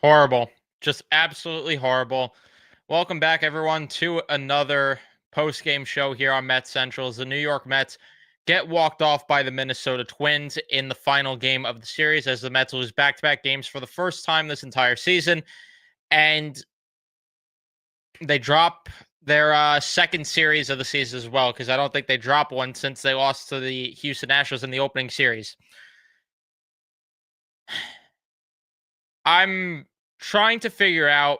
Horrible. Just absolutely horrible. Welcome back, everyone, to another post-game show here on Mets Central. As the New York Mets get walked off by the Minnesota Twins in the final game of the series, as the Mets lose back-to-back games for the first time this entire season, and they drop their second series of the season as well, because I don't think they dropped one since they lost to the Houston Astros in the opening series. I'm trying to figure out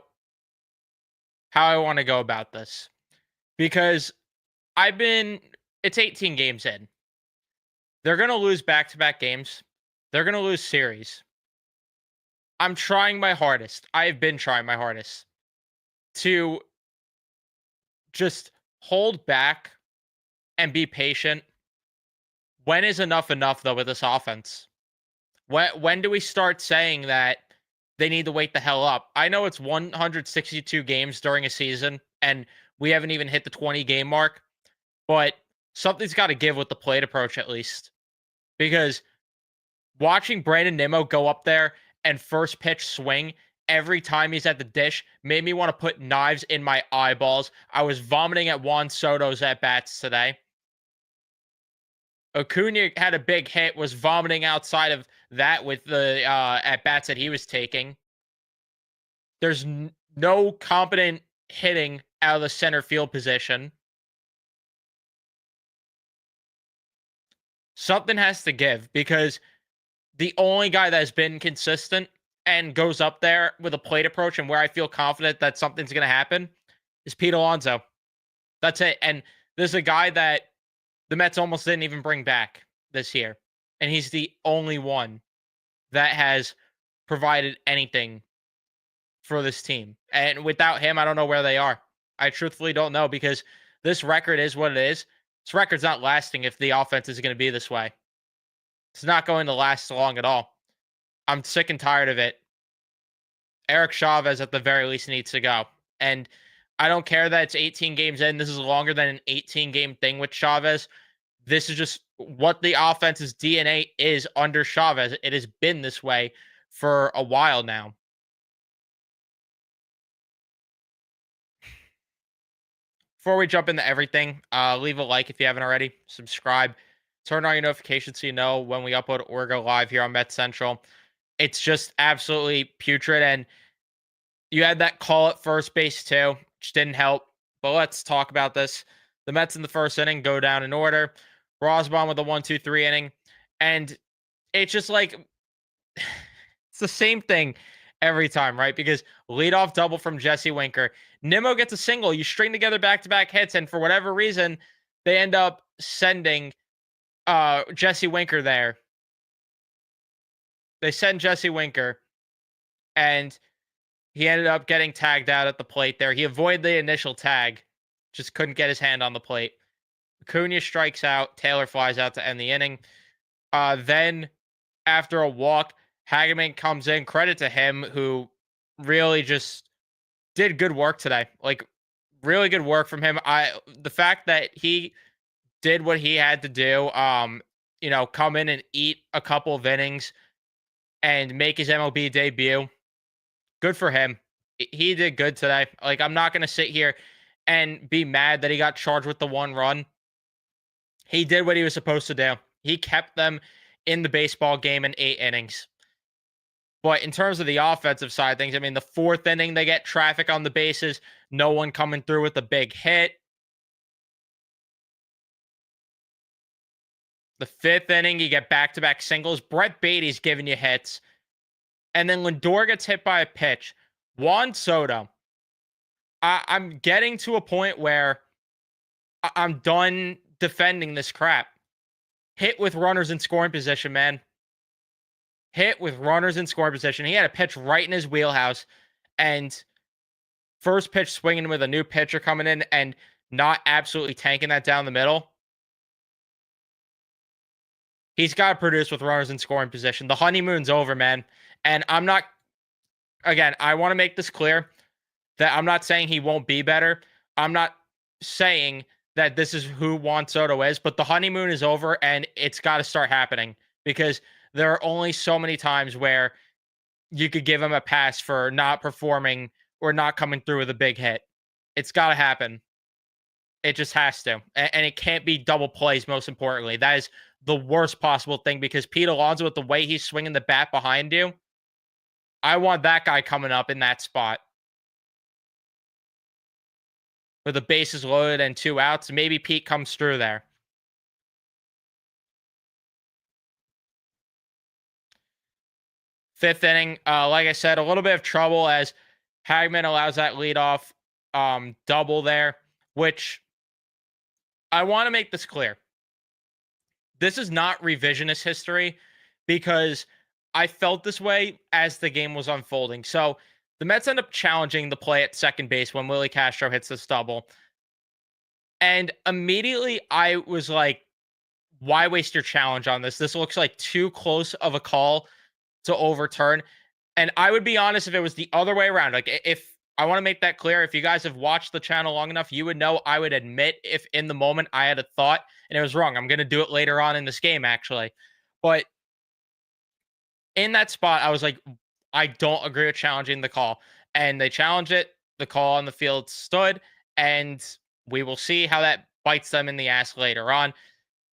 how I want to go about this because it's 18 games in. They're going to lose back to back games. They're going to lose series. I'm trying my hardest. I have been trying my hardest to just hold back and be patient. When is enough enough, though, with this offense? When do we start saying that they need to wake the hell up? I know it's 162 games during a season, and we haven't even hit the 20 game mark, but something's got to give with the plate approach at least. Because watching Brandon Nimmo go up there and first pitch swing every time he's at the dish made me want to put knives in my eyeballs. I was vomiting at Juan Soto's at bats today. Acuna had a big hit, was vomiting outside of that with the at bats that he was taking. There's no competent hitting out of the center field position. Something has to give because the only guy that has been consistent and goes up there with a plate approach and where I feel confident that something's going to happen is Pete Alonso. That's it. And there's a guy that the Mets almost didn't even bring back this year. And he's the only one that has provided anything for this team. And without him, I don't know where they are. I truthfully don't know because this record is what it is. This record's not lasting if the offense is going to be this way. It's not going to last long at all. I'm sick and tired of it. Eric Chavez, at the very least, needs to go. And I don't care that it's 18 games in. This is longer than an 18-game thing with Chavez. This is just what the offense's DNA is under Chavez. It has been this way for a while now. Before we jump into everything, leave a like if you haven't already. Subscribe. Turn on your notifications so you know when we upload or go live here on Met Central. It's just absolutely putrid. And you had that call at first base too, which didn't help. But let's talk about this. The Mets in the first inning go down in order. Rosbaum with a 1-2-3 inning. And it's just like it's the same thing every time, right? Because leadoff double from Jesse Winker. Nimmo gets a single. You string together back-to-back hits, and for whatever reason, they end up sending Jesse Winker there. They send Jesse Winker, and he ended up getting tagged out at the plate there. He avoided the initial tag, just couldn't get his hand on the plate. Acuna strikes out. Taylor flies out to end the inning. Then, after a walk, Hageman comes in. Credit to him, who really just did good work today. Like, really good work from him. The fact that he did what he had to do, come in and eat a couple of innings and make his MLB debut. Good for him. He did good today. Like, I'm not going to sit here and be mad that he got charged with the one run. He did what he was supposed to do. He kept them in the baseball game in 8 innings. But in terms of the offensive side of things, I mean, the 4th inning, they get traffic on the bases. No one coming through with a big hit. The 5th inning, you get back-to-back singles. Brett Beatty's giving you hits. And then Lindor gets hit by a pitch. Juan Soto. I'm getting to a point where I'm done defending this crap. Hit with runners in scoring position, man. Hit with runners in scoring position. He had a pitch right in his wheelhouse. And first pitch swinging with a new pitcher coming in and not absolutely tanking that down the middle. He's got to produce with runners in scoring position. The honeymoon's over, man. And I'm not, again, I want to make this clear that I'm not saying he won't be better. I'm not saying that this is who Juan Soto is, but the honeymoon is over and it's got to start happening because there are only so many times where you could give him a pass for not performing or not coming through with a big hit. It's got to happen. It just has to. And it can't be double plays, most importantly. That is the worst possible thing because Pete Alonso, with the way he's swinging the bat behind you, I want that guy coming up in that spot with the bases loaded and 2 outs. Maybe Pete comes through there. Fifth inning, like I said, a little bit of trouble as Hagman allows that leadoff double there, which I want to make this clear. This is not revisionist history because I felt this way as the game was unfolding. So the Mets end up challenging the play at second base when Willie Castro hits this double. And immediately I was like, why waste your challenge on this? This looks like too close of a call to overturn. And I would be honest if it was the other way around. Like, if I want to make that clear, if you guys have watched the channel long enough, you would know I would admit if in the moment I had a thought and it was wrong. I'm going to do it later on in this game, actually. But in that spot, I was like, I don't agree with challenging the call. And they challenged it. The call on the field stood. And we will see how that bites them in the ass later on.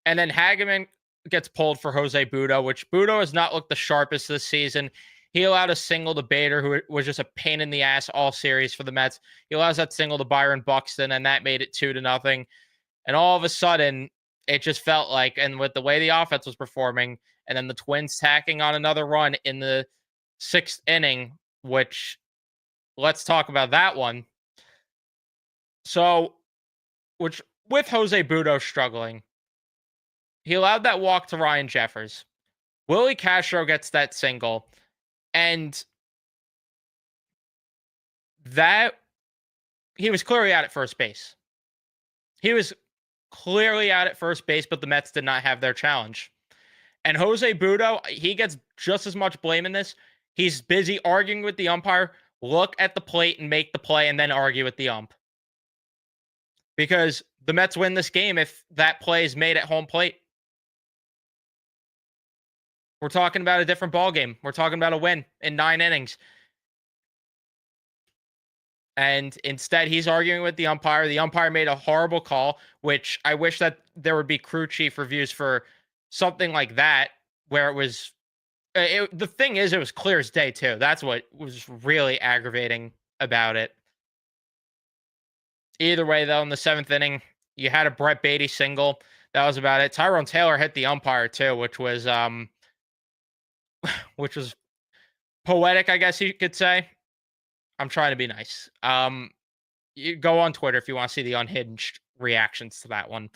And then Hageman gets pulled for Jose Budo, which Budo has not looked the sharpest this season. He allowed a single to Bader, who was just a pain in the ass all series for the Mets. He allows that single to Byron Buxton, and that made it 2-0. And all of a sudden, it just felt like, and with the way the offense was performing, and then the Twins tacking on another run in the 6th inning, which let's talk about that one. So, which with Jose Budo struggling, he allowed that walk to Ryan Jeffers. Willie Castro gets that single. And that he was clearly out at first base. He was clearly out at first base, but the Mets did not have their challenge. And Jose Budo, he gets just as much blame in this. He's busy arguing with the umpire. Look at the plate and make the play and then argue with the ump. Because the Mets win this game if that play is made at home plate. We're talking about a different ball game. We're talking about a win in 9 innings. And instead, he's arguing with the umpire. The umpire made a horrible call, which I wish that there would be crew chief reviews for something like that, where it was. The thing is, it was clear as day, too. That's what was really aggravating about it. Either way, though, in the 7th inning, you had a Brett Beatty single. That was about it. Tyrone Taylor hit the umpire, too, which was poetic, I guess you could say. I'm trying to be nice. You go on Twitter if you want to see the unhinged reactions to that one.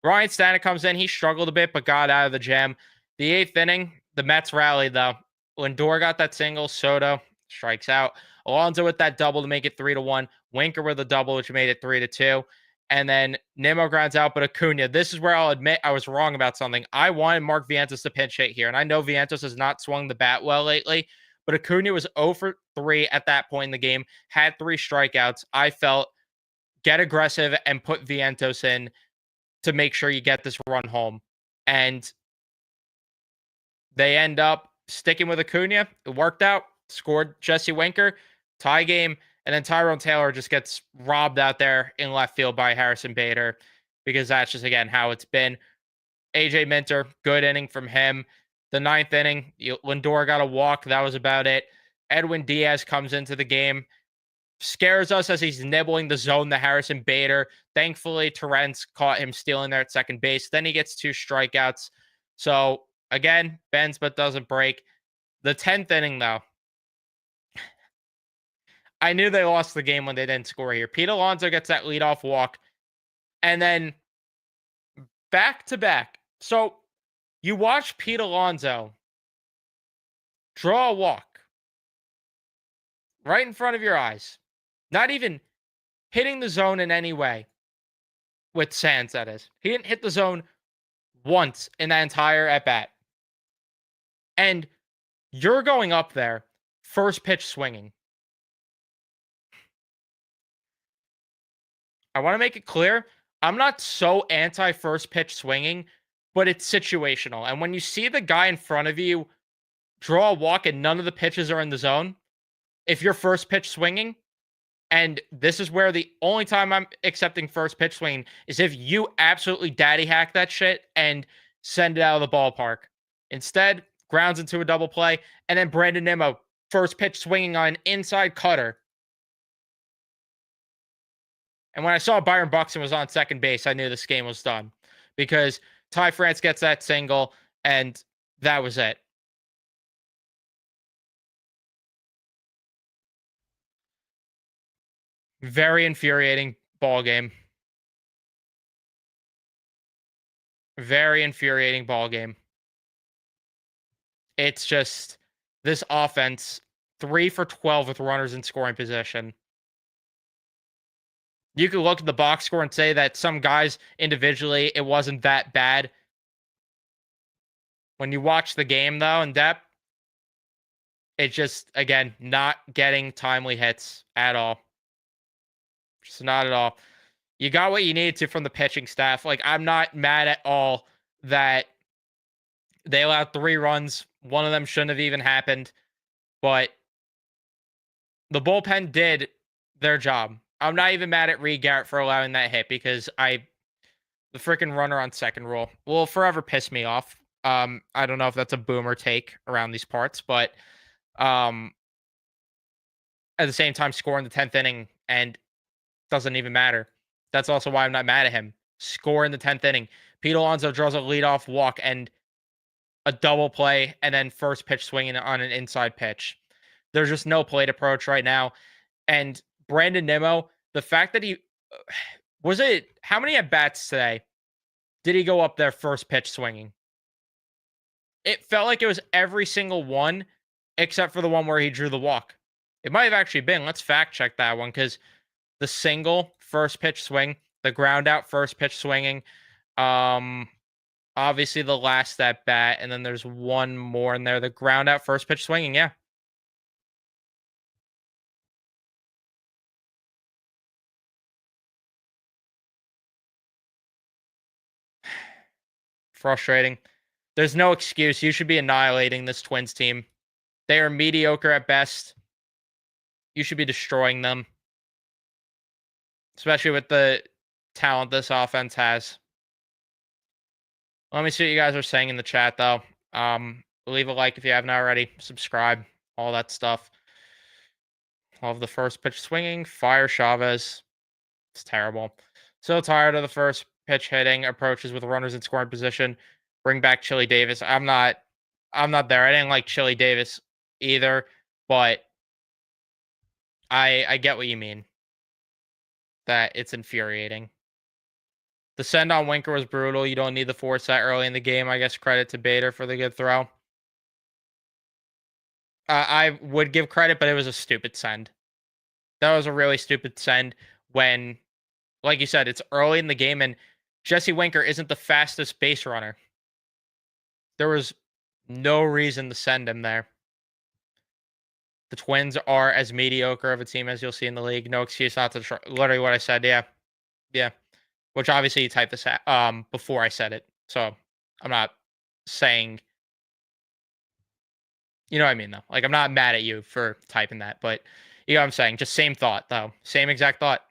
Ryan Stanek comes in. He struggled a bit, but got out of the jam. The 8th inning, the Mets rallied, though. Lindor got that single. Soto strikes out. Alonso with that double to make it 3-1. Winker with a double, which made it 3-2. And then Nimmo grounds out, but Acuna. This is where I'll admit I was wrong about something. I wanted Mark Vientos to pinch hit here, and I know Vientos has not swung the bat well lately, but Acuna was 0 for 3 at that point in the game, had 3 strikeouts. I felt get aggressive and put Vientos in to make sure you get this run home. And they end up sticking with Acuna. It worked out. Scored Jesse Winker. Tie game. And then Tyrone Taylor just gets robbed out there in left field by Harrison Bader because that's just, again, how it's been. AJ Minter, good inning from him. The 9th inning, Lindor got a walk. That was about it. Edwin Diaz comes into the game, scares us as he's nibbling the zone to Harrison Bader. Thankfully, Torrens caught him stealing there at second base. Then he gets 2 strikeouts. So, again, bends but doesn't break. The 10th inning, though, I knew they lost the game when they didn't score here. Pete Alonso gets that leadoff walk. And then back to back. So you watch Pete Alonso draw a walk right in front of your eyes. Not even hitting the zone in any way. With Sands, that is. He didn't hit the zone once in that entire at-bat. And you're going up there, first pitch swinging. I want to make it clear, I'm not so anti-first pitch swinging, but it's situational. And when you see the guy in front of you draw a walk and none of the pitches are in the zone, if you're first pitch swinging, and this is where the only time I'm accepting first pitch swinging is if you absolutely daddy hack that shit and send it out of the ballpark. Instead, grounds into a double play, and then Brandon Nimmo first pitch swinging on an inside cutter. And when I saw Byron Buxton was on second base, I knew this game was done because Ty France gets that single, and that was it. Very infuriating ball game. Very infuriating ball game. It's just this offense 3 for 12 with runners in scoring position. You could look at the box score and say that some guys individually it wasn't that bad. When you watch the game though in depth, it's just again not getting timely hits at all. Just not at all. You got what you needed to from the pitching staff. Like I'm not mad at all that they allowed 3 runs. One of them shouldn't have even happened, but the bullpen did their job. I'm not even mad at Reed Garrett for allowing that hit because the freaking runner on second rule will forever piss me off. I don't know if that's a boomer take around these parts, but um, at the same time, scoring the 10th inning and doesn't even matter. That's also why I'm not mad at him. Score in the 10th inning. Pete Alonso draws a leadoff walk and a double play, and then first pitch swinging on an inside pitch. There's just no plate approach right now. And Brandon Nimmo, the fact that he was it how many at bats today did he go up there first pitch swinging? It felt like it was every single one except for the one where he drew the walk. It might have actually been. Let's fact check that one because the single first pitch swing, the ground out first pitch swinging, obviously the last at bat, and then there's one more in there. The ground out first pitch swinging, yeah. Frustrating. There's no excuse. You should be annihilating this Twins team. They are mediocre at best. You should be destroying them, especially with the talent this offense has. Let me see what you guys are saying in the chat, though. Leave a like if you haven't already. Subscribe. All that stuff. Love the first pitch swinging. Fire Chavez. It's terrible. So tired of the first pitch hitting approaches with runners in scoring position. Bring back Chili Davis. I'm not there. I didn't like Chili Davis either, but I get what you mean. That it's infuriating. The send on Winker was brutal. You don't need the foresight early in the game. I guess credit to Bader for the good throw. I would give credit, but it was a stupid send. That was a really stupid send when, like you said, it's early in the game and Jesse Winker isn't the fastest base runner. There was no reason to send him there. The Twins are as mediocre of a team as you'll see in the league. No excuse not to try. Literally what I said. Yeah. Yeah. Which obviously you typed this before I said it. So I'm not saying, you know what I mean, though. Like, I'm not mad at you for typing that, but you know what I'm saying? Just same thought, though. Same exact thought.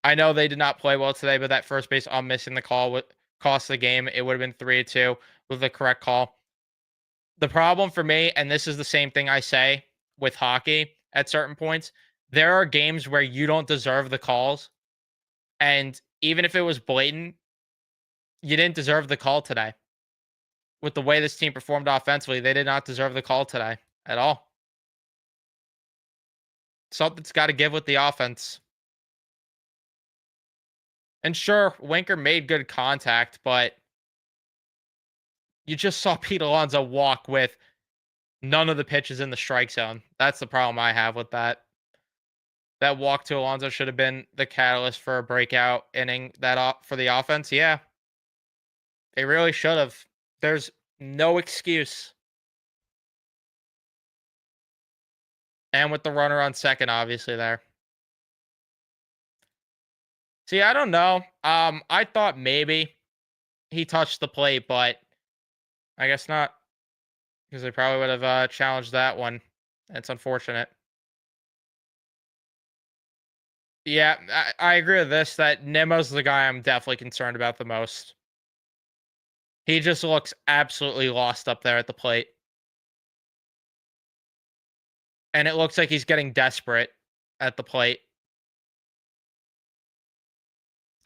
I know they did not play well today, but that first base on missing the call would cost the game. It would have been 3-2 with the correct call. The problem for me, and this is the same thing I say with hockey at certain points, there are games where you don't deserve the calls. And even if it was blatant, you didn't deserve the call today. With the way this team performed offensively, they did not deserve the call today at all. Something's got to give with the offense. And sure, Winker made good contact, but you just saw Pete Alonso walk with none of the pitches in the strike zone. That's the problem I have with that. That walk to Alonso should have been the catalyst for a breakout inning for the offense. Yeah, they really should have. There's no excuse. And with the runner on second, obviously there. See, I don't know. I thought maybe he touched the plate, but I guess not. because they probably would have challenged that one. It's unfortunate. Yeah, I agree with this. That Nemo's the guy I'm definitely concerned about the most. He just looks absolutely lost up there at the plate, and it looks like he's getting desperate at the plate.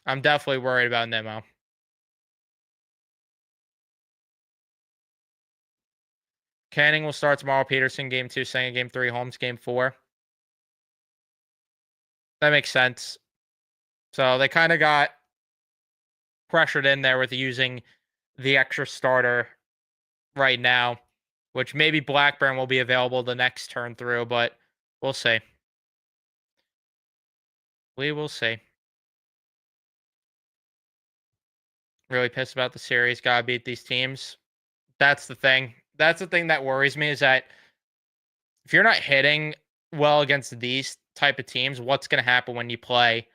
I'm definitely worried about Nemo. Canning will start tomorrow. Peterson game 2, Senga game 3, Holmes game 4. That makes sense. So they kind of got pressured in there with using the extra starter right now, which maybe Blackburn will be available the next turn through, but we'll see. We will see. Really pissed about the series. Gotta beat these teams. That's the thing. That's the thing that worries me is that if you're not hitting well against these type of teams, what's going to happen when you play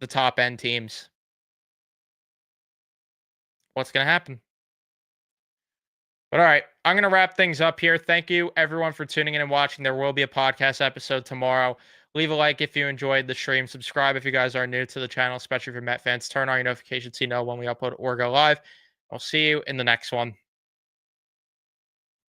the top end teams? What's going to happen? But all right, I'm going to wrap things up here. Thank you everyone for tuning in and watching. There will be a podcast episode tomorrow. Leave a like if you enjoyed the stream. Subscribe if you guys are new to the channel, especially if you're Met fans. Turn on your notifications so you know when we upload or go live. I'll see you in the next one.